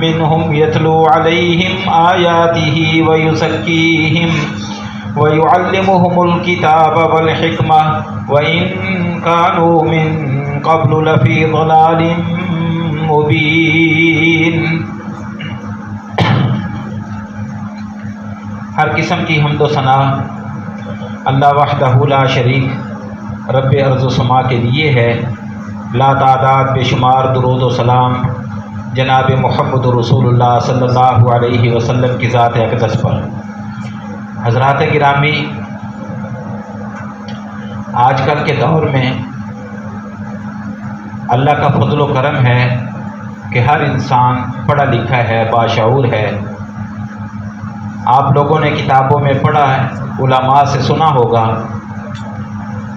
منهم يتلو عليهم آياته ويزكيهم ويعلمهم الكتاب والحكمة وإن كانوا من قبل لفي ضلال مبين۔ ہر قسم کی حمد و ثنا اللہ وحدہ لا شریک رب ارض و سما کے لیے ہے۔ لا تعداد بے شمار درود و سلام جناب محمد رسول اللہ صلی اللہ علیہ وسلم کی ذات اقدس پر۔ حضرات گرامی، آج کل کے دور میں اللہ کا فضل و کرم ہے کہ ہر انسان پڑھا لکھا ہے، باشعور ہے۔ آپ لوگوں نے کتابوں میں پڑھا ہے، علماء سے سنا ہوگا،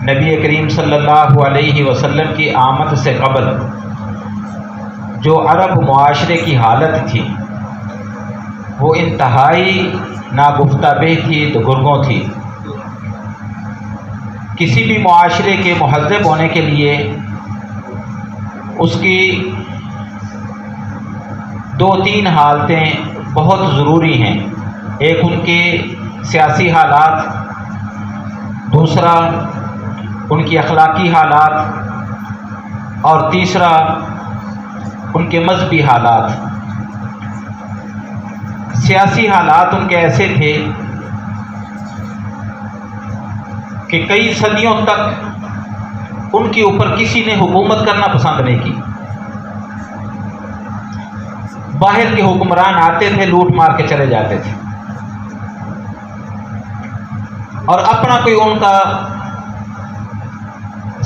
نبی کریم صلی اللہ علیہ وسلم کی آمد سے قبل جو عرب معاشرے کی حالت تھی وہ انتہائی ناگفتہ بے تھی، گرگوں تھی۔ کسی بھی معاشرے کے مہذب ہونے کے لیے اس کی دو تین حالتیں بہت ضروری ہیں۔ ایک ان کے سیاسی حالات، دوسرا ان کی اخلاقی حالات، اور تیسرا ان کے مذہبی حالات۔ سیاسی حالات ان کے ایسے تھے کہ کئی صدیوں تک ان کے اوپر کسی نے حکومت کرنا پسند نہیں کی۔ باہر کے حکمران آتے تھے، لوٹ مار کے چلے جاتے تھے، اور اپنا کوئی ان کا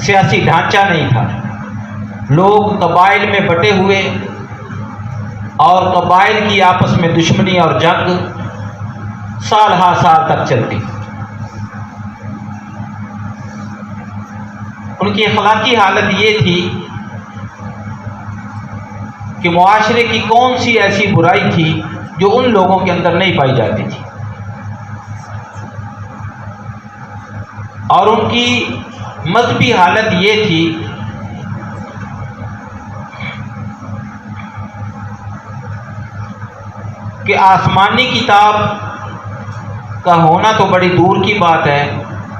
سیاسی ڈھانچہ نہیں تھا۔ لوگ قبائل میں بٹے ہوئے اور قبائل کی آپس میں دشمنی اور جنگ سال ہا سال تک چلتی۔ ان کی اخلاقی حالت یہ تھی کہ معاشرے کی کون سی ایسی برائی تھی جو ان لوگوں کے اندر نہیں پائی جاتی تھی، اور ان کی مذہبی حالت یہ تھی کہ آسمانی کتاب کا ہونا تو بڑی دور کی بات ہے،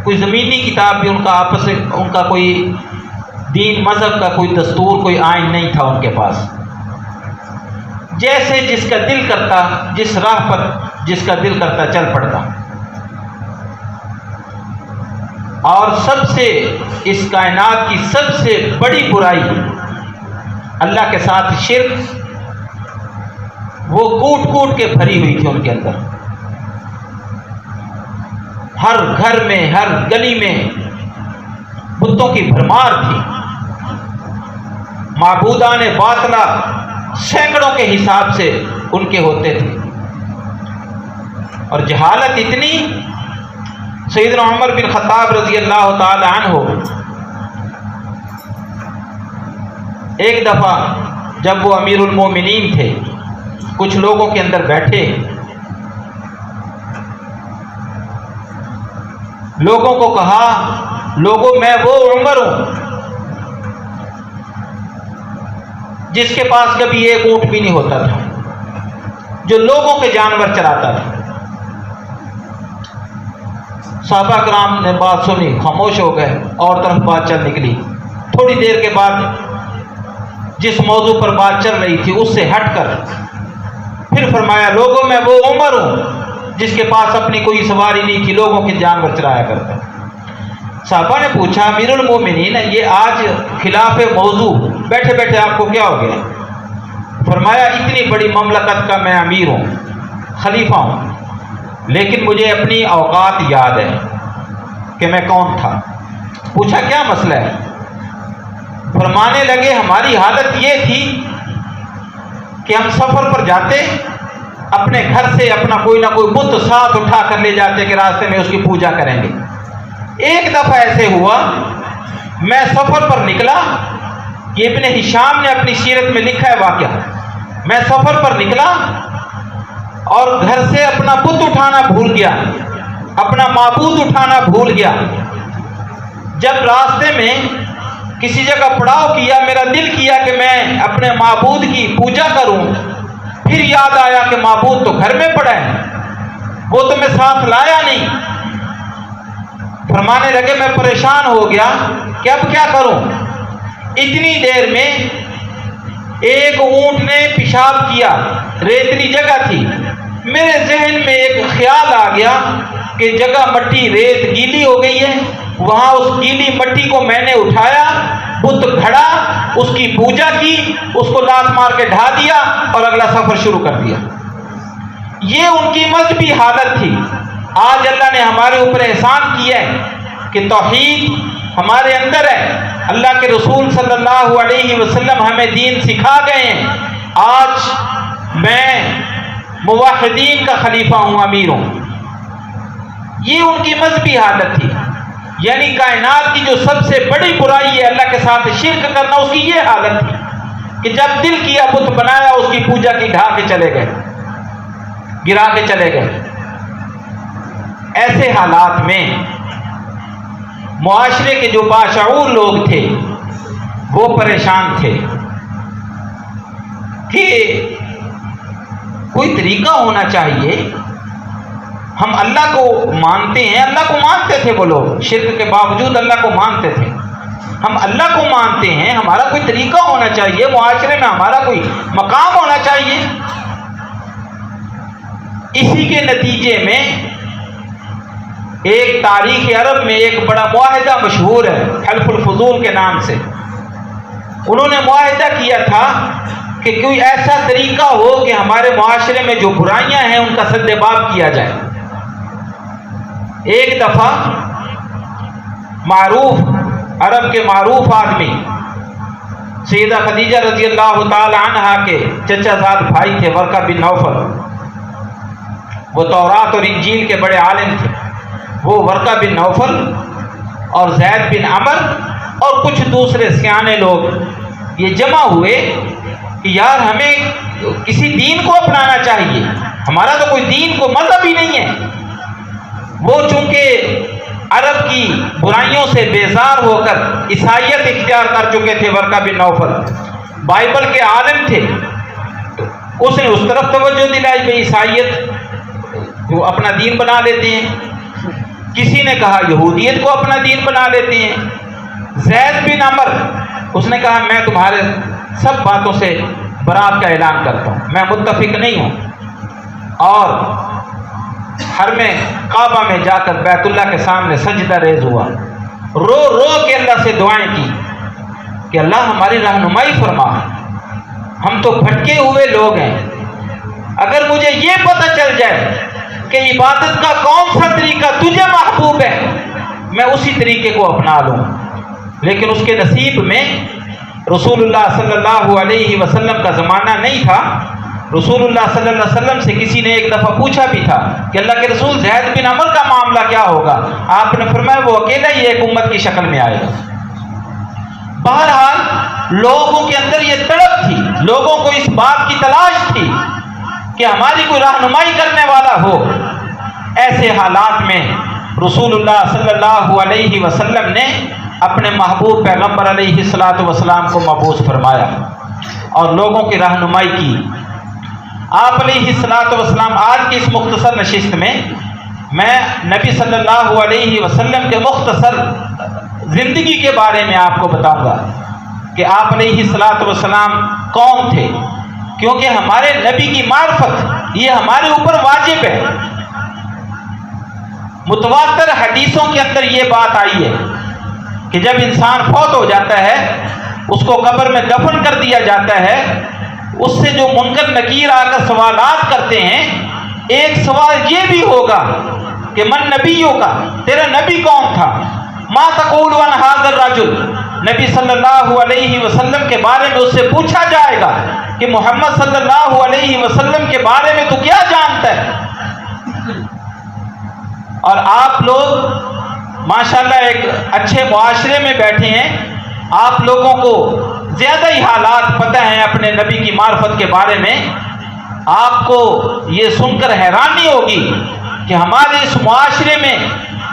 کوئی زمینی کتاب بھی ان کا آپس میں ان کا کوئی دین مذہب کا کوئی دستور، کوئی آئین نہیں تھا ان کے پاس۔ جیسے جس کا دل کرتا، جس راہ پر جس کا دل کرتا چل پڑتا۔ اور سب سے اس کائنات کی سب سے بڑی برائی اللہ کے ساتھ شرک، وہ کوٹ کوٹ کے بھری ہوئی تھی ان کے اندر۔ ہر گھر میں، ہر گلی میں بتوں کی بھرمار تھی۔ معبودان باطلہ سینکڑوں کے حساب سے ان کے ہوتے تھے، اور جہالت اتنی، سیدنا عمر بن خطاب رضی اللہ تعالی عنہ ایک دفعہ جب وہ امیر المومنین تھے، کچھ لوگوں کے اندر بیٹھے، لوگوں کو کہا، لوگوں میں وہ عمر ہوں جس کے پاس کبھی ایک اونٹ بھی نہیں ہوتا تھا، جو لوگوں کے جانور چراتا تھا۔ صحابہ کرام نے بات سنی، خاموش ہو گئے، اور طرف بات چل نکلی۔ تھوڑی دیر کے بعد جس موضوع پر بات چل رہی تھی اس سے ہٹ کر پھر فرمایا، لوگوں میں وہ عمر ہوں جس کے پاس اپنی کوئی سواری نہیں تھی، لوگوں کے جانور چرایا کرتا۔ صحابہ نے پوچھا، امیر المومنین یہ آج خلاف موضوع بیٹھے بیٹھے آپ کو کیا ہو گیا؟ فرمایا، اتنی بڑی مملکت کا میں امیر ہوں، خلیفہ ہوں، لیکن مجھے اپنی اوقات یاد ہے کہ میں کون تھا۔ پوچھا کیا مسئلہ ہے؟ فرمانے لگے، ہماری حالت یہ تھی کہ ہم سفر پر جاتے، اپنے گھر سے اپنا کوئی نہ کوئی بت ساتھ اٹھا کر لے جاتے کہ راستے میں اس کی پوجا کریں گے۔ ایک دفعہ ایسے ہوا، میں سفر پر نکلا، یہ ابن ہشام نے اپنی سیرت میں لکھا ہے واقعہ، میں سفر پر نکلا اور گھر سے اپنا بت اٹھانا بھول گیا، اپنا معبود اٹھانا بھول گیا۔ جب راستے میں کسی جگہ پڑاؤ کیا، میرا دل کیا کہ میں اپنے معبود کی پوجا کروں، پھر یاد آیا کہ معبود تو گھر میں پڑا ہے، وہ تو میں ساتھ لایا نہیں۔ فرمانے لگے میں پریشان ہو گیا کہ اب کیا کروں۔ اتنی دیر میں ایک اونٹ نے پیشاب کیا، ریتلی جگہ تھی۔ میرے ذہن میں ایک خیال آ گیا کہ جگہ مٹی ریت گیلی ہو گئی ہے، وہاں اس گیلی مٹی کو میں نے اٹھایا، بت گھڑا، اس کی پوجا کی، اس کو لات مار کے ڈھا دیا اور اگلا سفر شروع کر دیا۔ یہ ان کی مذہبی حالت تھی۔ آج اللہ نے ہمارے اوپر احسان کیا ہے کہ توحید ہمارے اندر ہے، اللہ کے رسول صلی اللہ علیہ وسلم ہمیں دین سکھا گئے ہیں۔ آج میں موحدین کا خلیفہ ہوں، امیر ہوں۔ یہ ان کی مذہبی حالت تھی، یعنی کائنات کی جو سب سے بڑی برائی ہے اللہ کے ساتھ شرک کرنا، اس کی یہ حالت تھی کہ جب دل کیا بت بنایا، اس کی پوجا کی، ڈھا کے چلے گئے، گرا کے چلے گئے۔ ایسے حالات میں معاشرے کے جو باشعور لوگ تھے وہ پریشان تھے کہ کوئی طریقہ ہونا چاہیے۔ ہم اللہ کو مانتے ہیں، اللہ کو مانتے تھے وہ لوگ، شرک کے باوجود اللہ کو مانتے تھے۔ ہم اللہ کو مانتے ہیں، ہمارا کوئی طریقہ ہونا چاہیے، معاشرے میں ہمارا کوئی مقام ہونا چاہیے۔ اسی کے نتیجے میں ایک تاریخ عرب میں ایک بڑا معاہدہ مشہور ہے حلف الفضول کے نام سے۔ انہوں نے معاہدہ کیا تھا کہ کوئی ایسا طریقہ ہو کہ ہمارے معاشرے میں جو برائیاں ہیں ان کا سد باب کیا جائے۔ ایک دفعہ معروف عرب کے معروف آدمی سیدہ خدیجہ رضی اللہ تعالی عنہا کے چچا زاد بھائی تھے ورقہ بن نوفل، وہ تورات اور انجیل کے بڑے عالم تھے۔ وہ ورقہ بن نوفل اور زید بن عمر اور کچھ دوسرے سیانے لوگ یہ جمع ہوئے کہ یار ہمیں کسی دین کو اپنانا چاہیے، ہمارا تو کوئی دین کو مذہب ہی نہیں ہے۔ وہ چونکہ عرب کی برائیوں سے بیزار ہو کر عیسائیت اختیار کر چکے تھے، ورقہ بن نوفل بائبل کے عالم تھے، تو اس نے اس طرف توجہ دلائی کہ عیسائیت وہ اپنا دین بنا لیتے ہیں۔ کسی نے کہا یہودیت کو اپنا دین بنا لیتے ہیں۔ زید بن عمر اس نے کہا میں تمہارے سب باتوں سے برات کا اعلان کرتا ہوں، میں متفق نہیں ہوں، اور حرم کعبہ میں جا کر بیت اللہ کے سامنے سجدہ ریز ہوا، رو رو کے اللہ سے دعائیں کی کہ اللہ ہماری رہنمائی فرما، ہم تو بھٹکے ہوئے لوگ ہیں، اگر مجھے یہ پتہ چل جائے کہ عبادت کا کون سا طریقہ تجھے محبوب ہے میں اسی طریقے کو اپنا لوں۔ لیکن اس کے نصیب میں رسول اللہ صلی اللہ علیہ وسلم کا زمانہ نہیں تھا۔ رسول اللہ صلی اللہ علیہ وسلم سے کسی نے ایک دفعہ پوچھا بھی تھا کہ اللہ کے رسول زید بن عمر کا معاملہ کیا ہوگا؟ آپ نے فرمایا وہ اکیلا ہی ایک امت کی شکل میں آئے گا۔ بہرحال لوگوں کے اندر یہ تڑپ تھی، لوگوں کو اس بات کی تلاش تھی کہ ہماری کوئی رہنمائی کرنے والا ہو۔ ایسے حالات میں رسول اللہ صلی اللہ علیہ وسلم نے اپنے محبوب پیغمبر علیہ الصلوۃ والسلام کو مبعوث فرمایا اور لوگوں کی رہنمائی کی۔ آپ علیہ الصلوۃ والسلام آج کی اس مختصر نشست میں نبی صلی اللہ علیہ وسلم کے مختصر زندگی کے بارے میں آپ کو بتاؤں گا کہ آپ علیہ الصلوۃ والسلام کون تھے، کیونکہ ہمارے نبی کی معرفت یہ ہمارے اوپر واجب ہے۔ متواتر حدیثوں کے اندر یہ بات آئی ہے کہ جب انسان فوت ہو جاتا ہے، اس کو قبر میں دفن کر دیا جاتا ہے، اس سے جو منکر نکیر آ کر سوالات کرتے ہیں، ایک سوال یہ بھی ہوگا کہ من نبیوں کا، تیرا نبی کون تھا؟ ما تقول عن هذا الرجل، نبی صلی اللہ علیہ وسلم کے بارے میں اس سے پوچھا جائے گا کہ محمد صلی اللہ علیہ وسلم کے بارے میں تو کیا جانتا ہے؟ اور آپ لوگ ماشاءاللہ ایک اچھے معاشرے میں بیٹھے ہیں، آپ لوگوں کو زیادہ ہی حالات پتہ ہیں اپنے نبی کی معرفت کے بارے میں۔ آپ کو یہ سن کر حیرانی ہوگی کہ ہمارے اس معاشرے میں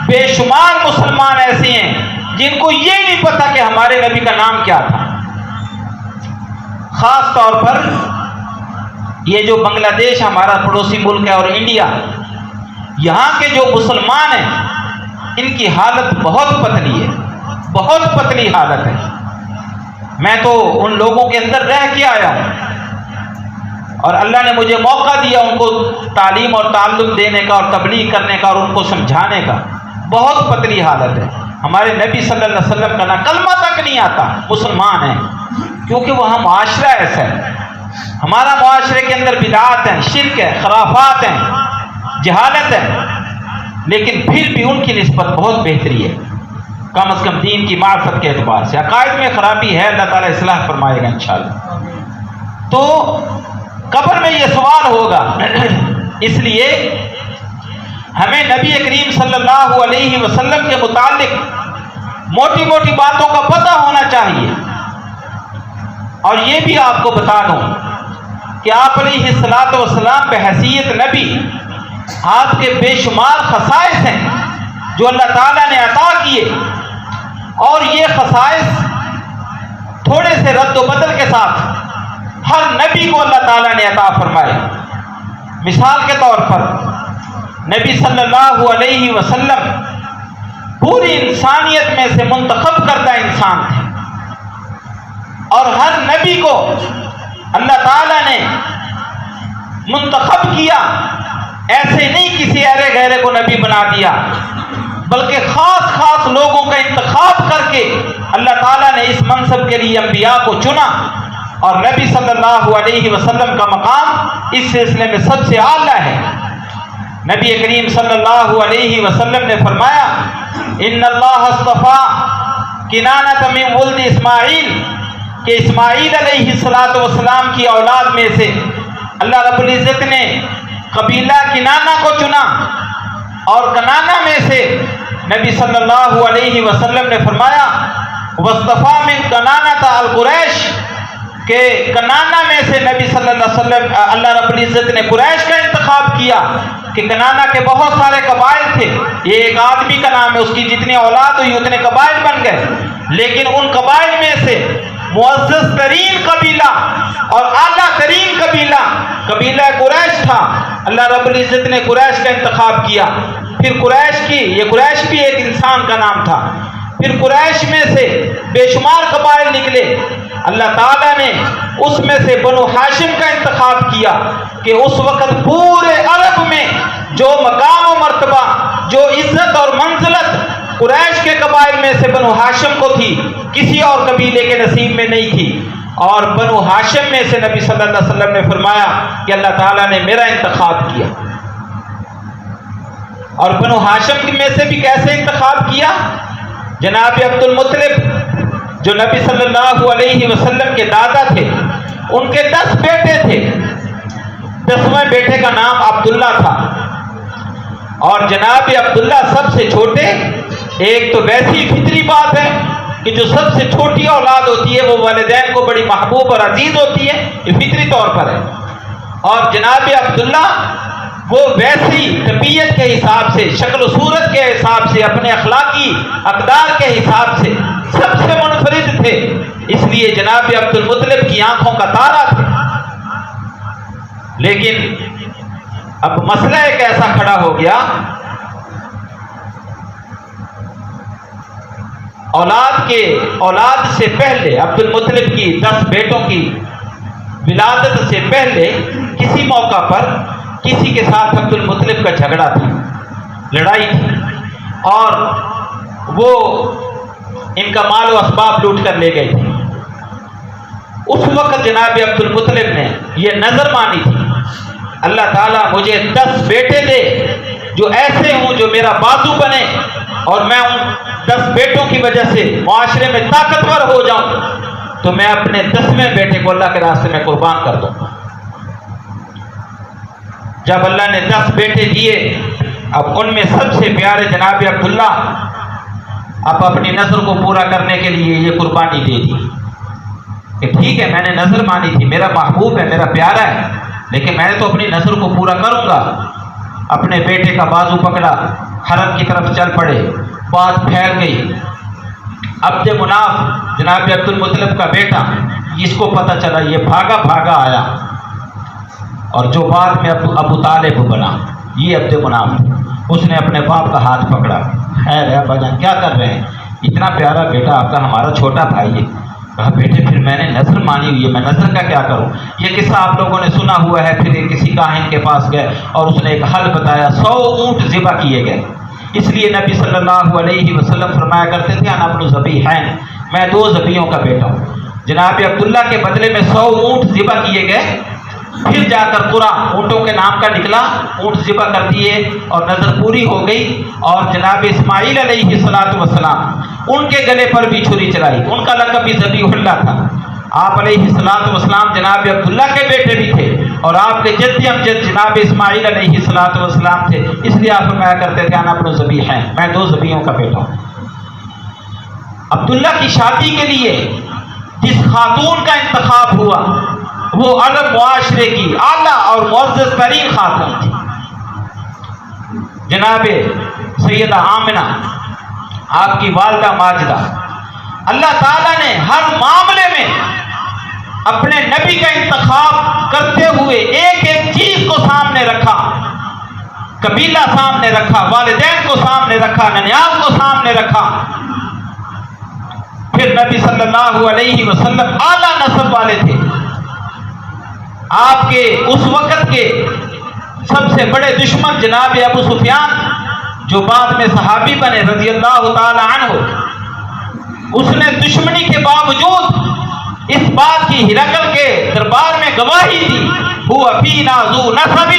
بے شمار مسلمان ایسے ہیں جن کو یہ نہیں پتہ کہ ہمارے نبی کا نام کیا تھا۔ خاص طور پر یہ جو بنگلہ دیش ہمارا پڑوسی ملک ہے اور انڈیا، یہاں کے جو مسلمان ہیں ان کی حالت بہت پتلی ہے، بہت پتلی حالت ہے۔ میں تو ان لوگوں کے اندر رہ کے آیا ہوں اور اللہ نے مجھے موقع دیا ان کو تعلیم اور تعلم دینے کا اور تبلیغ کرنے کا اور ان کو سمجھانے کا۔ بہت پتلی حالت ہے۔ ہمارے نبی صلی اللہ علیہ وسلم کا نہ کلمہ تک نہیں آتا، مسلمان ہیں، کیونکہ وہاں معاشرہ ایسا ہے۔ ہمارا معاشرے کے اندر بدعات ہیں، شرک ہے، خرافات ہیں، جہالت ہے، لیکن پھر بھی ان کی نسبت بہت بہتری ہے، کم از کم دین کی معرفت کے اعتبار سے۔ عقائد میں خرابی ہے، اللہ تعالیٰ اصلاح فرمائے گا انشاءاللہ۔ تو قبر میں یہ سوال ہوگا، اس لیے ہمیں نبی کریم صلی اللہ علیہ وسلم کے متعلق موٹی موٹی باتوں کا پتہ ہونا چاہیے۔ اور یہ بھی آپ کو بتا دوں کہ آپ علیہ الصلوۃ والسلام بحیثیت نبی، آپ کے بے شمار خصائص ہیں جو اللہ تعالیٰ نے عطا کیے، اور یہ خصائص تھوڑے سے رد و بدل کے ساتھ ہر نبی کو اللہ تعالیٰ نے عطا فرمائے۔ مثال کے طور پر نبی صلی اللہ علیہ وسلم پوری انسانیت میں سے منتخب کردہ انسان تھے، اور ہر نبی کو اللہ تعالیٰ نے منتخب کیا، ایسے نہیں کسی ایرے غیرے کو نبی بنا دیا، بلکہ خاص خاص لوگوں کا انتخاب کر کے اللہ تعالیٰ نے اس منصب کے لیے انبیاء کو چنا، اور نبی صلی اللہ علیہ وسلم کا مقام اس سلسلے میں سب سے اعلیٰ ہے۔ نبی کریم صلی اللہ علیہ وسلم نے فرمایا، ان اللہ اصطفیٰ کنانۃ من ولد اسماعیل، کہ اسماعیل علیہ السلام کی اولاد میں سے اللہ رب العزت نے قبیلہ کنانہ کو چنا، اور کنانہ میں سے نبی صلی اللہ علیہ وسلم نے فرمایا واصطفیٰ من کنانۃ القریش، کہ کنانہ میں سے نبی صلی اللہ علیہ وسلم اللہ رب العزت نے قریش کا انتخاب کیا، کہ کنانہ کے بہت سارے قبائل تھے، یہ ایک آدمی کا نام ہے، اس کی جتنی اولاد ہوئی اتنے قبائل بن گئے، لیکن ان قبائل میں سے معزز ترین قبیلہ اور اعلیٰ ترین قبیلہ قریش تھا۔ اللہ رب العزت نے قریش کا انتخاب کیا۔ پھر قریش کی، یہ قریش بھی ایک انسان کا نام تھا، پھر قریش میں سے بے شمار قبائل نکلے، اللہ تعالیٰ نے اس میں سے بنو ہاشم کا انتخاب کیا، کہ اس وقت پورے عرب میں جو مقام و مرتبہ، جو عزت اور منزلت قریش کے قبائل میں سے بنو ہاشم کو تھی، کسی اور قبیلے کے نصیب میں نہیں تھی۔ اور بنو ہاشم میں سے نبی صلی اللہ علیہ وسلم نے فرمایا کہ اللہ تعالیٰ نے میرا انتخاب کیا۔ اور بنو ہاشم میں سے بھی کیسے انتخاب کیا؟ جناب عبد المطلب جو نبی صلی اللہ علیہ وسلم کے دادا تھے، ان کے 10 بیٹے تھے، 10ویں بیٹے کا نام عبداللہ تھا، اور جناب عبداللہ سب سے چھوٹے۔ ایک تو ویسی فطری بات ہے کہ جو سب سے چھوٹی اولاد ہوتی ہے وہ والدین کو بڑی محبوب اور عزیز ہوتی ہے، یہ فطری طور پر ہے، اور جناب عبداللہ وہ ویسی طبیعت کے حساب سے، شکل و صورت کے حساب سے، اپنے اخلاقی اقدار کے حساب سے سب سے منفرد تھے، اس لیے جناب عبد المطلب کی آنکھوں کا تارا تھے۔ لیکن اب مسئلہ ایک ایسا کھڑا ہو گیا، اولاد سے پہلے عبد المطلب کی 10 بیٹوں کی ولادت سے پہلے کسی موقع پر کسی کے ساتھ عبد المطلب کا جھگڑا تھا، لڑائی تھی، اور وہ ان کا مال و اسباب لوٹ کر لے گئے تھے۔ اس وقت جناب عبد المطلب نے یہ نظر مانی تھی، اللہ تعالیٰ مجھے 10 بیٹے دے جو ایسے ہوں جو میرا بازو بنے، اور میں ان 10 بیٹوں کی وجہ سے معاشرے میں طاقتور ہو جاؤں، تو میں اپنے 10ویں بیٹے کو اللہ کے راستے میں قربان کر دوں۔ جب اللہ نے 10 بیٹے دیے، اب ان میں سب سے پیارے جناب عبداللہ اب اپنی نظر کو پورا کرنے کے لیے یہ قربانی دے دی کہ ٹھیک ہے، میں نے نظر مانی تھی، میرا محبوب ہے، میرا پیارا ہے، لیکن میں نے تو اپنی نظر کو پورا کروں گا۔ اپنے بیٹے کا بازو پکڑا، حرم کی طرف چل پڑے، بات پھیل گئی۔ عبد مناف جناب عبد المطلب کا بیٹا، اس کو پتہ چلا، یہ بھاگا آیا، اور جو بعد میں ابو طالب بنا، یہ عبد مناف، اس نے اپنے باپ کا ہاتھ پکڑا، خیر ہے ابا جان کیا کر رہے ہیں، اتنا پیارا بیٹا آپ کا ہمارا چھوٹا بھائی ہے۔ کہا بیٹے پھر میں نے نظر مانی ہوئی ہے، میں نظر کا کیا کروں؟ یہ قصہ آپ لوگوں نے سنا ہوا ہے۔ پھر کسی کاہن کے پاس گئے اور اس نے ایک حل بتایا، 100 اونٹ ذبح کیے گئے۔ اس لیے نبی صلی اللہ علیہ وسلم فرمایا کرتے تھے انا ابن ذبیحین، میں 2 ذبیحوں کا بیٹا ہوں۔ جناب عبداللہ کے بدلے میں 100 اونٹ ذبح کیے گئے۔ پھر جا کر قرآن اونٹوں کے نام کا نکلا، اونٹ ذبح کر دیے اور نظر پوری ہو گئی۔ اور جناب اسماعیل علیہ السلام ان کے گلے پر بھی چھری چلائی، ان کا لقب بھی ذبیح اللہ تھا۔ آپ علیہ السلام جناب عبداللہ کے بیٹے بھی تھے اور آپ کے جد امجد جناب اسماعیل علیہ السلام تھے، اس لیے آپ فرمایا کرتے تھے انا ابن ذبیحین، میں 2 ذبیحوں کا بیٹا ہوں۔ عبداللہ کی شادی کے لیے جس خاتون کا انتخاب ہوا وہ عرب معاشرے کی اعلیٰ اور معزز ترین خاتون تھی، جناب سیدہ آمنہ، آپ کی والدہ ماجدہ۔ اللہ تعالیٰ نے ہر معاملے میں اپنے نبی کا انتخاب کرتے ہوئے ایک ایک چیز کو سامنے رکھا، قبیلہ سامنے رکھا، والدین کو سامنے رکھا، ننیال کو سامنے رکھا۔ پھر نبی صلی اللہ علیہ وسلم اعلیٰ نسب والے تھے۔ آپ کے اس وقت کے سب سے بڑے دشمن جناب ابو سفیان، جو بعد میں صحابی بنے رضی اللہ تعالی عنہ، اس نے دشمنی کے باوجود اس بات کی ہرقل کے دربار میں گواہی دی، ہوا فینا ذو نسب،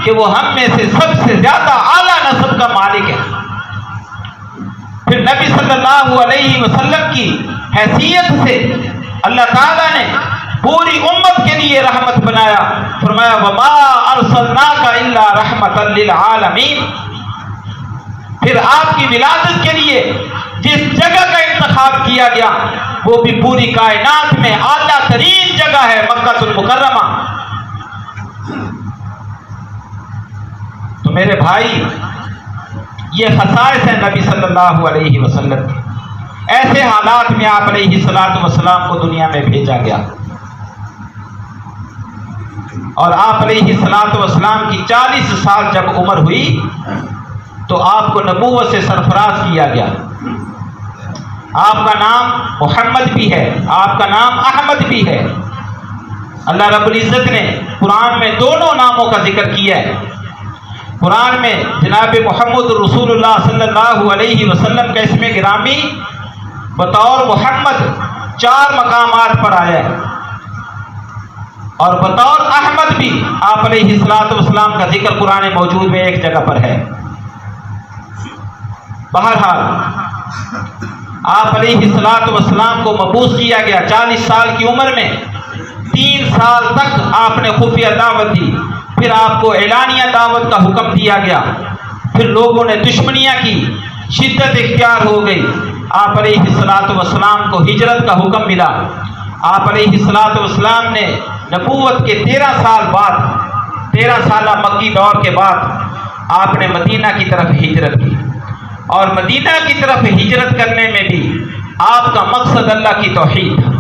کہ وہ ہم میں سے سب سے زیادہ اعلیٰ نسب کا مالک ہے۔ پھر نبی صلی اللہ علیہ وسلم کی حیثیت سے اللہ تعالیٰ نے پوری امت کے لیے رحمت بنایا، فرمایا وما ارسلناک الا رحمتا للعالمین۔ پھر آپ کی ولادت کے لیے جس جگہ کا انتخاب کیا گیا وہ بھی پوری کائنات میں اعلیٰ ترین جگہ ہے، مکہ المکرمہ۔ تو میرے بھائی، یہ خصائص ہیں نبی صلی اللہ علیہ وسلم کے۔ ایسے حالات میں آپ علیہ السلام کو دنیا میں بھیجا گیا اور آپ علیہ السلام کی 40 سال جب عمر ہوئی تو آپ کو نبوت سے سرفراز کیا گیا۔ آپ کا نام محمد بھی ہے، آپ کا نام احمد بھی ہے۔ اللہ رب العزت نے قرآن میں دونوں ناموں کا ذکر کیا ہے۔ قرآن میں جناب محمد رسول اللہ صلی اللہ علیہ وسلم کا اسم گرامی بطور محمد 4 مقامات پر آیا ہے، اور بطور احمد بھی آپ علیہ السلام کا ذکر قرآن موجود میں ایک جگہ پر ہے۔ بہرحال آپ علیہ السلام کو مبعوث کیا گیا 40 سال کی عمر میں۔ 3 سال تک آپ نے خفیہ دعوت دی، پھر آپ کو اعلانیہ دعوت کا حکم دیا گیا۔ پھر لوگوں نے دشمنیاں کی، شدت اختیار ہو گئی۔ آپ علیہ السلام کو ہجرت کا حکم ملا۔ آپ علیہ السلام نے نبوت کے 13 سال بعد، 13 سالہ مکی دور کے بعد آپ نے مدینہ کی طرف ہجرت کی، اور مدینہ کی طرف ہجرت کرنے میں بھی آپ کا مقصد اللہ کی توحید تھا،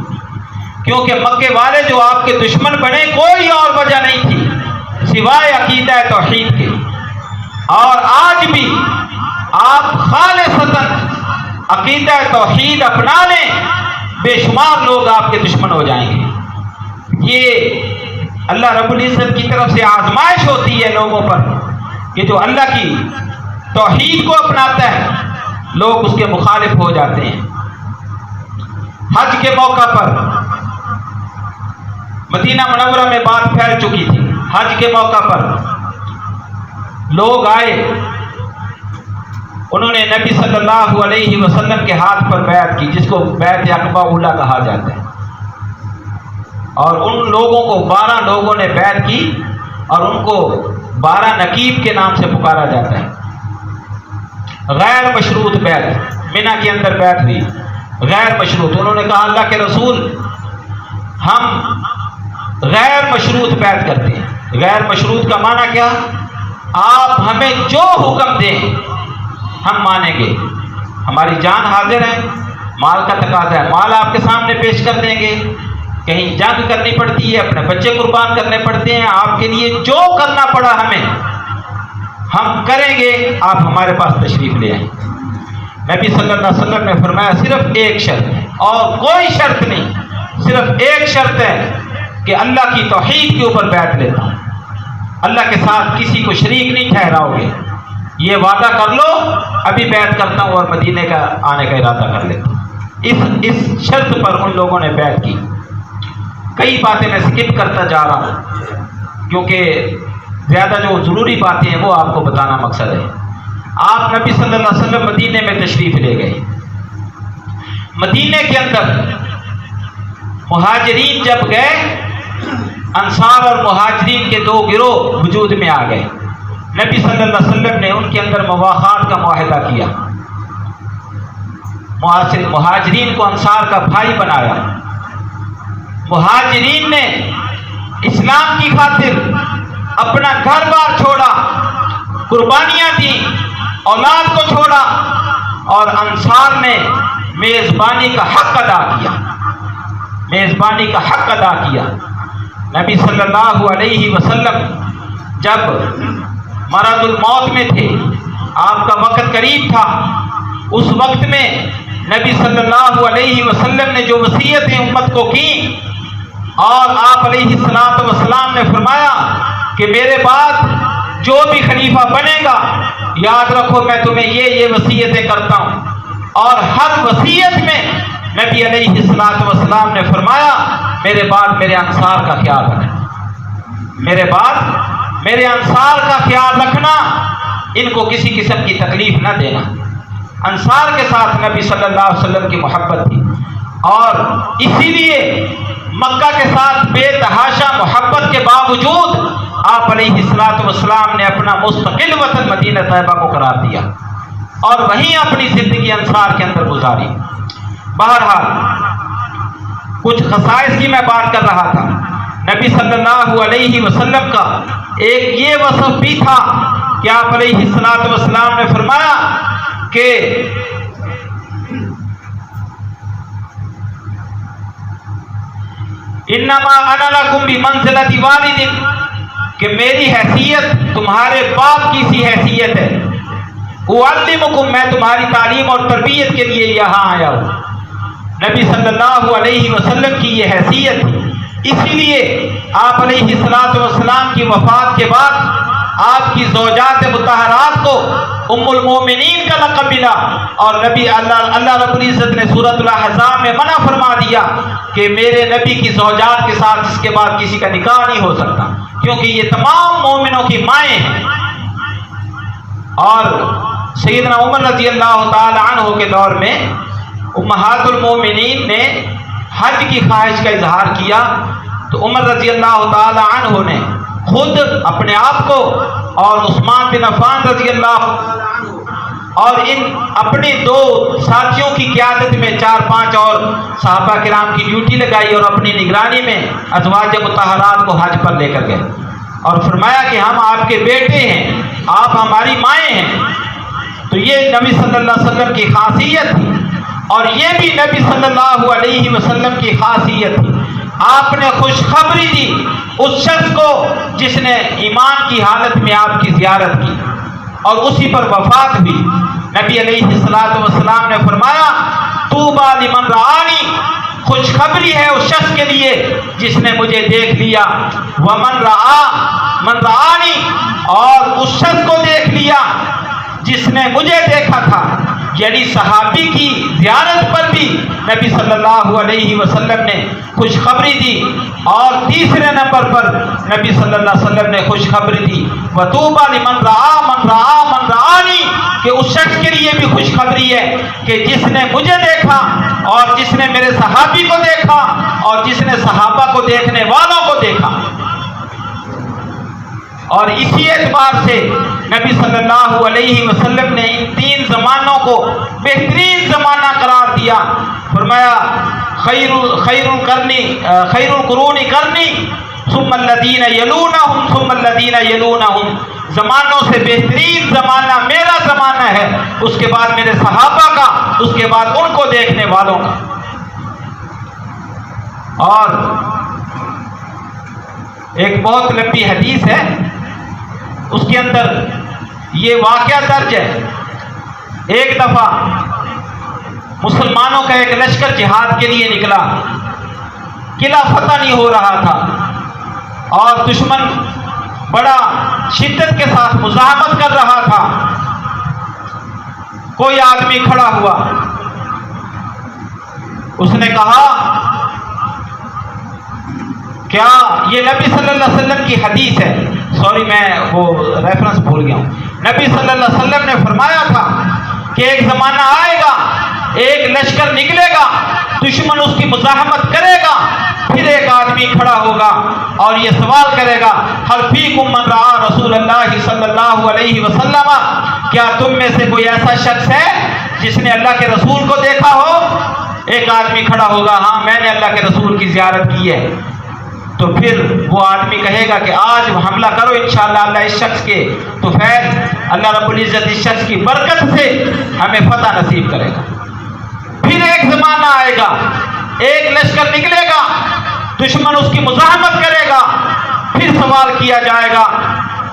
کیونکہ مکے والے جو آپ کے دشمن بنے کوئی اور وجہ نہیں تھی سوائے عقیدہ توحید کے۔ اور آج بھی آپ خالصتاً عقیدہ توحید اپنا لیں، بے شمار لوگ آپ کے دشمن ہو جائیں گے۔ یہ اللہ رب العزت کی طرف سے آزمائش ہوتی ہے لوگوں پر کہ جو اللہ کی توحید کو اپناتا ہے لوگ اس کے مخالف ہو جاتے ہیں۔ حج کے موقع پر مدینہ منورہ میں بات پھیل چکی تھی۔ حج کے موقع پر لوگ آئے، انہوں نے نبی صلی اللہ علیہ وسلم کے ہاتھ پر بیعت کی، جس کو بیعت عقبہ اولیٰ کہا جاتا ہے، اور ان لوگوں کو 12 لوگوں نے بیعت کی اور ان کو 12 نقیب کے نام سے پکارا جاتا ہے۔ غیر مشروط بیعت، منی کے اندر بیعت ہوئی غیر مشروط۔ انہوں نے کہا اللہ کے رسول ہم غیر مشروط بیعت کرتے ہیں۔ غیر مشروط کا معنی کیا؟ آپ ہمیں جو حکم دیں ہم مانیں گے، ہماری جان حاضر ہے، مال کا تقاضا ہے، مال آپ کے سامنے پیش کر دیں گے، کہیں جنگ کرنی پڑتی ہے، اپنے بچے قربان کرنے پڑتے ہیں، آپ کے لیے جو کرنا پڑا ہمیں ہم کریں گے، آپ ہمارے پاس تشریف لے آئیں۔ نبی صلی اللہ علیہ وسلم نے فرمایا صرف ایک شرط ہے اور کوئی شرط نہیں، صرف ایک شرط ہے کہ اللہ کی توحید کے اوپر بیعت لیتا ہوں، اللہ کے ساتھ کسی کو شریک نہیں ٹھہراؤ گے، یہ وعدہ کر لو ابھی بیعت کرتا ہوں اور مدینے کا آنے کا ارادہ کر لیتا ہوں۔ اس شرط پر ان لوگوں نے بیعت کی۔ کئی باتیں میں سکپ کرتا جا رہا ہوں کیونکہ زیادہ جو ضروری باتیں ہیں وہ آپ کو بتانا مقصد ہے۔ آپ نبی صلی اللہ علیہ وسلم مدینے میں تشریف لے گئے۔ مدینے کے اندر مہاجرین جب گئے، انصار اور مہاجرین کے دو گروہ وجود میں آ گئے۔ نبی صلی اللہ علیہ وسلم نے ان کے اندر مواخات کا معاہدہ کیا، مہاجرین کو انصار کا بھائی بنایا۔ مہاجرین نے اسلام کی خاطر اپنا گھر بار چھوڑا، قربانیاں دیں، اولاد کو چھوڑا، اور انصار نے میزبانی کا حق ادا کیا، میزبانی کا حق ادا کیا۔ نبی صلی اللہ علیہ وسلم جب مرض الموت میں تھے، آپ کا وقت قریب تھا، اس وقت میں نبی صلی اللہ علیہ وسلم نے جو وصیتیں امت کو کی، اور آپ علیہ الصلوۃ والسلام نے فرمایا کہ میرے بعد جو بھی خلیفہ بنے گا، یاد رکھو میں تمہیں یہ وصیتیں کرتا ہوں، اور ہر وصیت میں نبی علیہ الصلوۃ والسلام نے فرمایا میرے بعد میرے انصار کا خیال رکھنا، میرے بعد میرے انصار کا خیال رکھنا، ان کو کسی قسم کی تکلیف نہ دینا۔ انصار کے ساتھ نبی صلی اللہ علیہ وسلم کی محبت تھی، اور اسی لیے مکہ کے ساتھ بے تحاشا محبت کے باوجود آپ علیہ الصلوۃ والسلام نے اپنا مستقل وطن مدینہ طیبہ کو قرار دیا اور وہیں اپنی زندگی انصار کے اندر گزاری۔ بہرحال کچھ خصائص کی میں بات کر رہا تھا۔ نبی صلی اللہ علیہ وسلم کا ایک یہ وصف بھی تھا کہ آپ علیہ الصلوۃ والسلام نے فرمایا کہ انما انا لکم بمنزلۃ والد، کہ میری حیثیت تمہارے باپ کی سی حیثیت ہے۔ اعلمکم، میں تمہاری تعلیم اور تربیت کے لیے یہاں آیا ہوں۔ نبی صلی اللہ علیہ وسلم کی یہ حیثیت تھی، اسی لیے آپ علیہ الصلوۃ والسلام کی وفات کے بعد آپ کی زوجات مطہرات کو ام المومنین کا لقب ملا، اور نبی اللہ رب العزت نے سورۃ الاحزاب میں منع فرما دیا کہ میرے نبی کی زوجات کے ساتھ اس کے بعد کسی کا نکاح نہیں ہو سکتا، کیونکہ یہ تمام مومنوں کی مائیں ہیں۔ اور سیدنا عمر رضی اللہ تعالی عنہ کے دور میں امہات المومنین نے حج کی خواہش کا اظہار کیا، تو عمر رضی اللہ تعالی عنہ نے خود اپنے آپ کو اور عثمان بن عفان رضی اللہ تعالی عنہ اور ان اپنے دو ساتھیوں کی قیادت میں 4-5 اور صحابہ کرام کی ڈیوٹی لگائی، اور اپنی نگرانی میں ازواج مطہرات کو حج پر لے کر گئے، اور فرمایا کہ ہم آپ کے بیٹے ہیں، آپ ہماری مائیں ہیں۔ تو یہ نبی صلی اللہ علیہ وسلم کی خاصیت تھی، اور یہ بھی نبی صلی اللہ علیہ وسلم کی خاصیت تھی، آپ نے خوشخبری دی اس شخص کو جس نے ایمان کی حالت میں آپ کی زیارت کی اور اسی پر وفات ہوئی۔ نبی علیہ الصلوۃ والسلام نے فرمایا طوبیٰ لمن رآنی، خوشخبری ہے اس شخص کے لیے جس نے مجھے دیکھ لیا، ومن من رآنی، اور اس شخص کو دیکھ لیا جس نے مجھے دیکھا تھا، یعنی صحابی کی زیارت پر بھی نبی صلی اللہ علیہ وسلم نے خوشخبری دی۔ اور تیسرے نمبر پر نبی صلی اللہ علیہ وسلم نے خوشخبری دی وَطُوبَى لِمَنْ رَآ مَنْ رَآنِي، کہ اس شخص کے لیے بھی خوشخبری ہے کہ جس نے مجھے دیکھا اور جس نے میرے صحابی کو دیکھا اور جس نے صحابہ کو دیکھنے والوں کو دیکھا۔ اور اسی اعتبار سے نبی صلی اللہ علیہ وسلم نے ان 3 زمانوں کو بہترین زمانہ قرار دیا۔ فرمایا خیر القرون قرنی ثم الذین یلونہم ثم الذین یلونہم، زمانوں سے بہترین زمانہ میرا زمانہ ہے، اس کے بعد میرے صحابہ کا، اس کے بعد ان کو دیکھنے والوں کا۔ اور ایک بہت لمبی حدیث ہے، اس کے اندر یہ واقعہ درج ہے۔ ایک دفعہ مسلمانوں کا ایک لشکر جہاد کے لیے نکلا، قلعہ فتح نہیں ہو رہا تھا اور دشمن بڑا شدت کے ساتھ مزاحمت کر رہا تھا۔ کوئی آدمی کھڑا ہوا، اس نے کہا کیا یہ نبی صلی اللہ علیہ وسلم کی حدیث ہے، سوری میں وہ ریفرنس بھول گیا ہوں۔ نبی صلی اللہ علیہ وسلم نے فرمایا تھا کہ ایک زمانہ آئے گا، ایک لشکر نکلے گا، دشمن اس کی مزاحمت کرے گا، پھر ایک آدمی کھڑا ہوگا اور یہ سوال کرے گا ہل فیکم من رعا رسول اللہ صلی اللہ علیہ وسلم، کیا تم میں سے کوئی ایسا شخص ہے جس نے اللہ کے رسول کو دیکھا ہو؟ ایک آدمی کھڑا ہوگا، ہاں میں نے اللہ کے رسول کی زیارت کی ہے۔ تو پھر وہ آدمی کہے گا کہ آج حملہ کرو انشاءاللہ اللہ اس شخص کے، تو خیر اللہ رب العزت اس شخص کی برکت سے ہمیں فتح نصیب کرے گا۔ پھر ایک زمانہ آئے گا، ایک لشکر نکلے گا، دشمن اس کی مزاحمت کرے گا، پھر سوال کیا جائے گا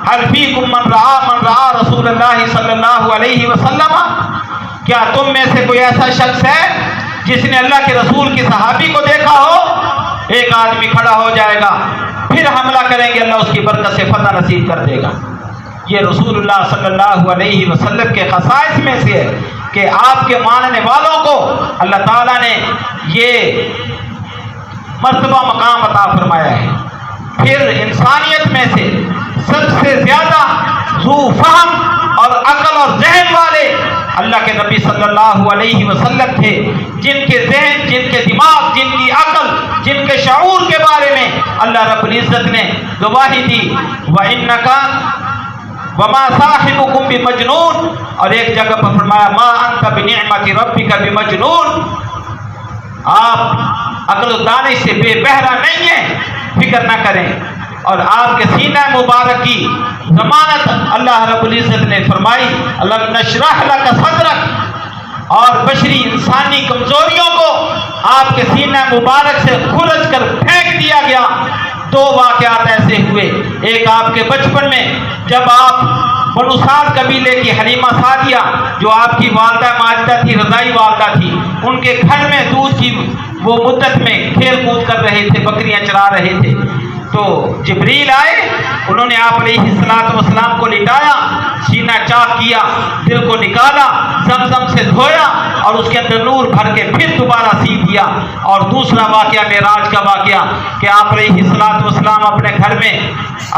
ہل فیکم من رعا رسول اللہ صلی اللہ علیہ وسلم، کیا تم میں سے کوئی ایسا شخص ہے جس نے اللہ کے رسول کی صحابی کو دیکھا ہو؟ ایک آدمی کھڑا ہو جائے گا، پھر حملہ کریں گے، اللہ اس کی برکت سے فتح نصیب کر دے گا۔ یہ رسول اللہ صلی اللہ علیہ وسلم کے خصائص میں سے ہے کہ آپ کے ماننے والوں کو اللہ تعالیٰ نے یہ مرتبہ مقام عطا فرمایا ہے۔ پھر انسانیت میں سے سب سے زیادہ ذو فہم اور عقل اور ذہن والے اللہ کے نبی صلی اللہ علیہ وسلم تھے، جن کے ذہن، جن کے دماغ، جن کی عقل، جن کے شعور کے بارے میں اللہ رب العزت نے گواہی دی وَإِنَّكَ وَمَا صَاحِبُكُمْ بِمَجْنُونَ، اور ایک جگہ پر فرمایا مَا أَنْتَ بِنِعْمَةِ رَبِّكَ بِمَجْنُونَ، آپ عقل و دانش سے بے بہرا نہیں ہیں، فکر نہ کریں۔ اور آپ کے سینہ مبارک کی ضمانت اللہ رب العزت نے فرمائی اللہ نشرح لک صدرک، اور بشری انسانی کمزوریوں کو آپ کے سینہ مبارک سے کھرچ کر پھینک دیا گیا۔ دو واقعات ایسے ہوئے، ایک آپ کے بچپن میں جب آپ بنو سعد قبیلے کی حلیمہ سعدیہ جو آپ کی والدہ ماجدہ تھی، رضائی والدہ تھی، ان کے گھر میں دودھ کی وہ مدت میں کھیل کود کر رہے تھے، بکریاں چرا رہے تھے، تو جبریل آئے، انہوں نے آپ علیہ الصلوۃ والسلام کو لٹایا، سینہ چاک کیا، دل کو نکالا، زمزم سے دھویا اور اس کے اندر نور بھر کے پھر دوبارہ سی دیا۔ اور دوسرا واقعہ معراج کا واقعہ کہ آپ علیہ الصلوۃ والسلام اپنے گھر میں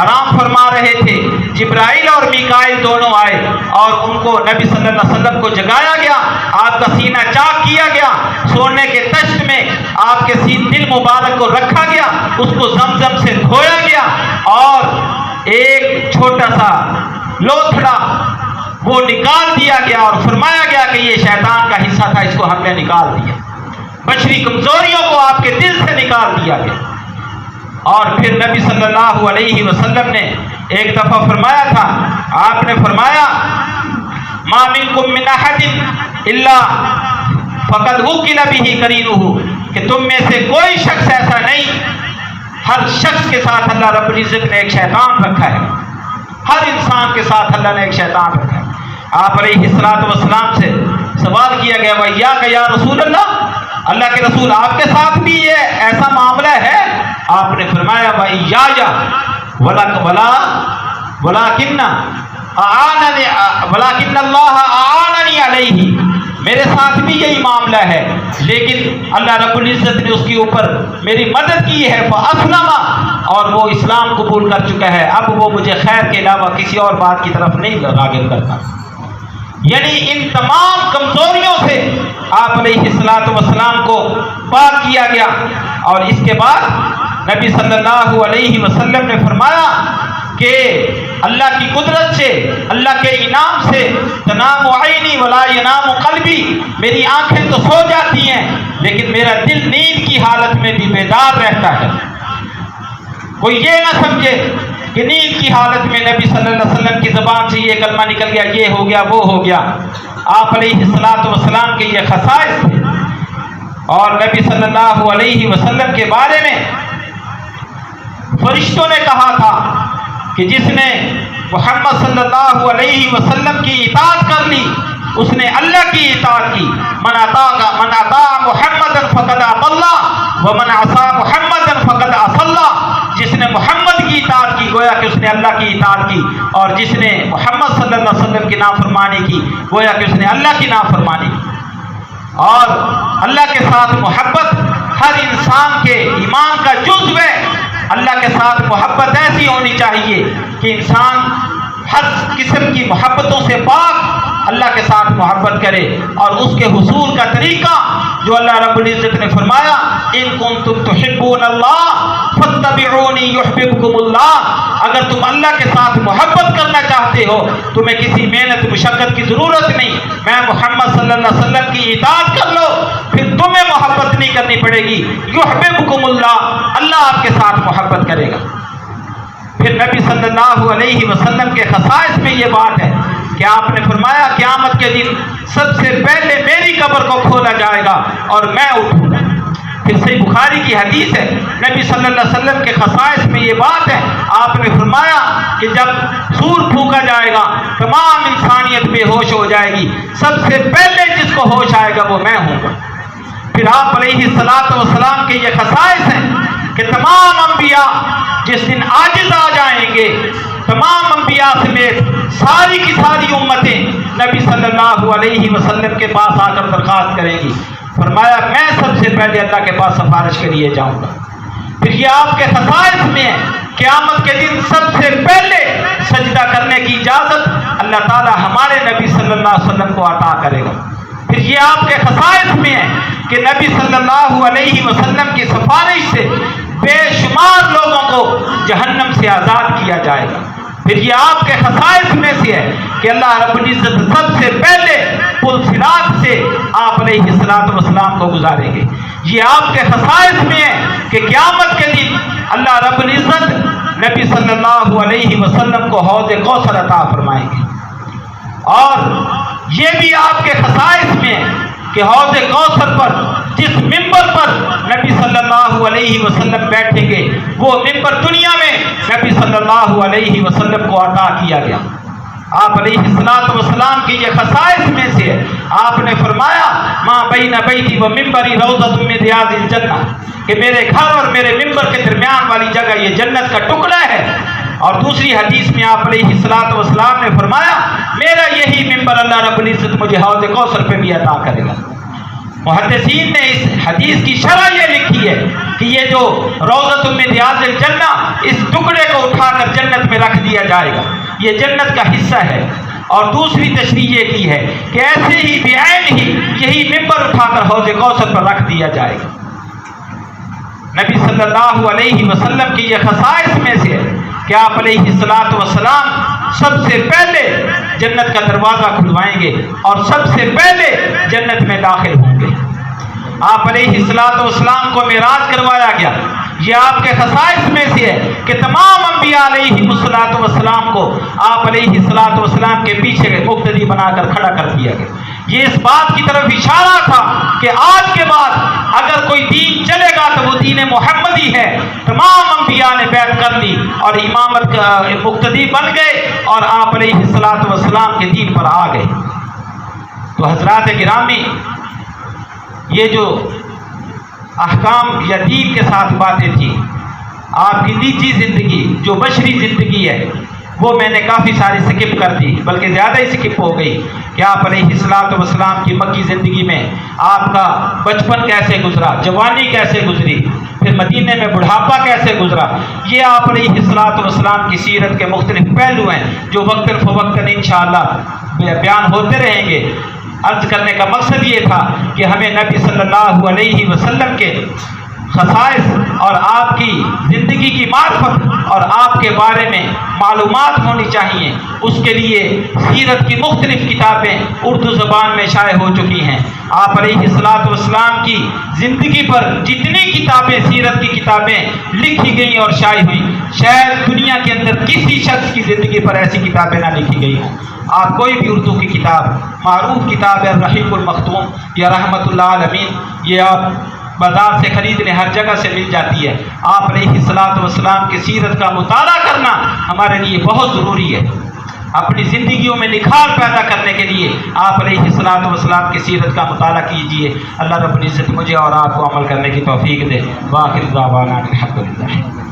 آرام فرما رہے تھے، جبرائیل اور میکائیل دونوں آئے اور ان کو نبی صلی اللہ علیہ وسلم کو جگایا گیا، آپ کا سینہ چاک کیا گیا، سونے کے تشت میں آپ کے دل مبارک کو رکھا گیا، اس کو زمزم سے دھویا گیا اور ایک چھوٹا سا لوتھڑا وہ نکال دیا گیا اور فرمایا گیا کہ یہ شیطان کا حصہ تھا، اس کو ہم نے نکال دیا۔ بشری کمزوریوں کو آپ کے دل سے نکال دیا گیا۔ اور پھر نبی صلی اللہ علیہ وسلم نے ایک دفعہ فرمایا تھا، آپ نے فرمایا ما منکم من احد الا فقد وکل به قرینہ، کہ تم میں سے کوئی شخص ایسا نہیں، ہر شخص کے ساتھ اللہ رب العزت نے ایک شیطان رکھا ہے، ہر انسان کے ساتھ اللہ نے ایک شیطان رکھا ہے۔ آپ علیہ الصلوۃ والسلام سے سوال کیا گیا وَإِيَّاكَ یا رسول اللہ کے رسول آپ کے ساتھ بھی یہ ایسا معاملہ ہے؟ آپ نے فرمایا وَإِيَّايَ وَلَكِنَّ اللَّهَ أَعَانَنِي عَلَيْهِ، میرے ساتھ بھی یہی معاملہ ہے، لیکن اللہ رب العزت نے اس کے اوپر میری مدد کی ہے، فَأَسْلَمَ، اور وہ اسلام قبول کر چکا ہے، اب وہ مجھے خیر کے علاوہ کسی اور بات کی طرف نہیں راغب کرتا۔ یعنی ان تمام کمزوریوں سے آپ علیہ الصلوۃ والسلام کو پاک کیا گیا۔ اور اس کے بعد نبی صلی اللہ علیہ وسلم نے فرمایا کہ اللہ کی قدرت سے، اللہ کے انعام سے تنام عینی ولا ینام قلبی، میری آنکھیں تو سو جاتی ہیں لیکن میرا دل نیند کی حالت میں بھی بیدار رہتا ہے۔ کوئی یہ نہ سمجھے کہ نیند کی حالت میں نبی صلی اللہ علیہ وسلم کی زبان سے یہ کلمہ نکل گیا، یہ ہو گیا، وہ ہو گیا۔ آپ علیہ الصلوۃ والسلام کے یہ خصائص تھے۔ اور نبی صلی اللہ علیہ وسلم کے بارے میں فرشتوں نے کہا تھا کہ جس نے محمد صلی اللہ علیہ وسلم کی اطاعت کر لی اس نے اللہ کی اطاعت کی. من اطاع محمدا فقد اطاع اللہ ومن عصى محمدا فقد عصى اللہ. جس نے محمد کی اطاعت کی گویا کہ اس نے اللہ کی اطاعت کی، اور جس نے محمد صلی اللہ علیہ وسلم کی نافرمانی کی گویا کہ اس نے اللہ کی نافرمانی کی. اور اللہ کے ساتھ محبت ہر انسان کے ایمان کا جزو ہے. اللہ کے ساتھ محبت ایسی ہونی چاہیے کہ انسان ہر قسم کی محبتوں سے پاک اللہ کے ساتھ محبت کرے. اور اس کے حصول کا طریقہ جو اللہ رب العزت نے فرمایا ان کنتم تحبون اللہ فاتبعونی یحببکم اللہ. اگر تم اللہ کے ساتھ محبت کرنا چاہتے ہو تمہیں کسی محنت مشقت کی ضرورت نہیں. میں محمد صلی اللہ علیہ وسلم کی اطاعت کر لو پھر تمہیں محبت نہیں کرنی پڑے گی. یحببکم اللہ، اللہ آپ کے ساتھ محبت کرے گا. پھر نبی صلی اللہ علیہ وسلم کے خصائص میں یہ بات ہے کہ آپ نے فرمایا قیامت کے دن سب سے پہلے میری قبر کو کھولا جائے گا اور میں اٹھوں گا. پھر صحیح بخاری کی حدیث ہے نبی صلی اللہ علیہ وسلم کے خصائص میں یہ بات ہے. آپ نے فرمایا کہ جب سور پھونکا جائے گا تمام انسانیت بے ہوش ہو جائے گی، سب سے پہلے جس کو ہوش آئے گا وہ میں ہوں گا. پھر آپ علیہ السلام کے یہ خصائص ہیں کہ تمام انبیاء جس دن عاجز آ جائیں گے، تمام انبیاء سمیت ساری کی ساری امتیں نبی صلی اللہ علیہ وسلم کے پاس آ کر درخواست کریں گی. فرمایا میں سب سے پہلے اللہ کے پاس سفارش کے لیے جاؤں گا. پھر یہ آپ کے خصائص میں ہے قیامت کے دن سب سے پہلے سجدہ کرنے کی اجازت اللہ تعالی ہمارے نبی صلی اللہ علیہ وسلم کو عطا کرے گا. پھر یہ آپ کے خصائص میں ہے کہ نبی صلی اللہ علیہ وسلم کی سفارش سے بے شمار لوگوں کو جہنم سے آزاد کیا جائے گا. پھر یہ آپ کے خصائص میں سے ہے کہ اللہ رب العزت سب سے پہلے پل صراط سے آپ علیہ السلام کو گزاریں گے. یہ آپ کے خصائص میں ہے کہ قیامت کے دن اللہ رب العزت نبی صلی اللہ علیہ وسلم کو حوض کوثر عطا فرمائیں گے. اور یہ بھی آپ کے خصائص میں ہے کہ حوض کوثر پر جس ممبر پر نبی صلی اللہ علیہ وسلم بیٹھیں گے وہ ممبر دنیا میں نبی صلی اللہ علیہ وسلم کو عطا کیا گیا. آپ علیہ السلام کی یہ خصائص میں سے ہے. آپ نے فرمایا ما بین بیتی و ممبری روضۃ من ریاض الجنہ کہ میرے گھر اور میرے ممبر کے درمیان والی جگہ یہ جنت کا ٹکڑا ہے. اور دوسری حدیث میں آپ علیہ السلام نے فرمایا میرا یہی ممبر اللہ رب العزت مجھے حوض کوثر پہ بھی عطا کرے گا. محدثین نے اس حدیث کی شرح یہ لکھی ہے کہ یہ جو روضۃ من ریاض الجنہ اس ٹکڑے کو اٹھا کر جنت میں رکھ دیا جائے گا، یہ جنت کا حصہ ہے. اور دوسری تشریح یہ کی ہے کہ ایسے ہی بعین ہی یہی ممبر اٹھا کر حوض کوثر پر رکھ دیا جائے گا. نبی صلی اللہ علیہ وسلم کی یہ خصائص میں سے ہے کہ آپ علیہ السلام سب سے پہلے جنت کا دروازہ کھلوائیں گے اور سب سے پہلے جنت میں داخل ہوں گے. آپ علیہ السلام کو معراج کروایا گیا. یہ آپ کے خصائص میں سے ہے کہ تمام انبیاء علیہ السلام کو آپ علیہ السلام کے پیچھے مقتدی بنا کر کھڑا کر دیا گیا. یہ اس بات کی طرف اشارہ تھا کہ آج کے بعد اگر کوئی دین چلے گا تو وہ دین محمدی ہے. تمام انبیاء نے بیعت کر لی اور امامت کا مقتدی بن گئے اور آپ علیہ السلام کے دین پر آ گئے. تو حضرات گرامی یہ جو احکام یا دین کے ساتھ باتیں تھیں، آپ کی نجی زندگی جو بشری زندگی ہے وہ میں نے کافی ساری سکپ کر دی، بلکہ زیادہ ہی سکپ ہو گئی کہ آپ علیہ السلام کی مکی زندگی میں آپ کا بچپن کیسے گزرا، جوانی کیسے گزری، پھر مدینے میں بڑھاپا کیسے گزرا. یہ آپ علیہ السلام کی سیرت کے مختلف پہلو ہیں جو وقتاً فوقتاً انشاءاللہ بیان ہوتے رہیں گے. عرض کرنے کا مقصد یہ تھا کہ ہمیں نبی صلی اللہ علیہ وسلم کے خصائص اور آپ کی زندگی کی معرفت اور آپ کے بارے میں معلومات ہونی چاہیے. اس کے لیے سیرت کی مختلف کتابیں اردو زبان میں شائع ہو چکی ہیں. آپ علیہ السلام کی زندگی پر جتنی کتابیں سیرت کی کتابیں لکھی گئیں اور شائع ہوئیں شاید دنیا کے اندر کسی شخص کی زندگی پر ایسی کتابیں نہ لکھی گئی ہوں۔ آپ کوئی بھی اردو کی کتاب، معروف کتاب ہے الرحیق المختوم یا رحمت اللہ عالمین، یہ آپ بازار سے خریدنے ہر جگہ سے مل جاتی ہے۔ آپ علیہ الصلوۃ والسلام کی سیرت کا مطالعہ کرنا ہمارے لیے بہت ضروری ہے۔ اپنی زندگیوں میں نکھار پیدا کرنے کے لیے آپ علیہ الصلوۃ والسلام کی سیرت کا مطالعہ کیجیے۔ اللہ رب العزت مجھے اور آپ کو عمل کرنے کی توفیق دے۔ وآخر دعوانا الحمدللہ۔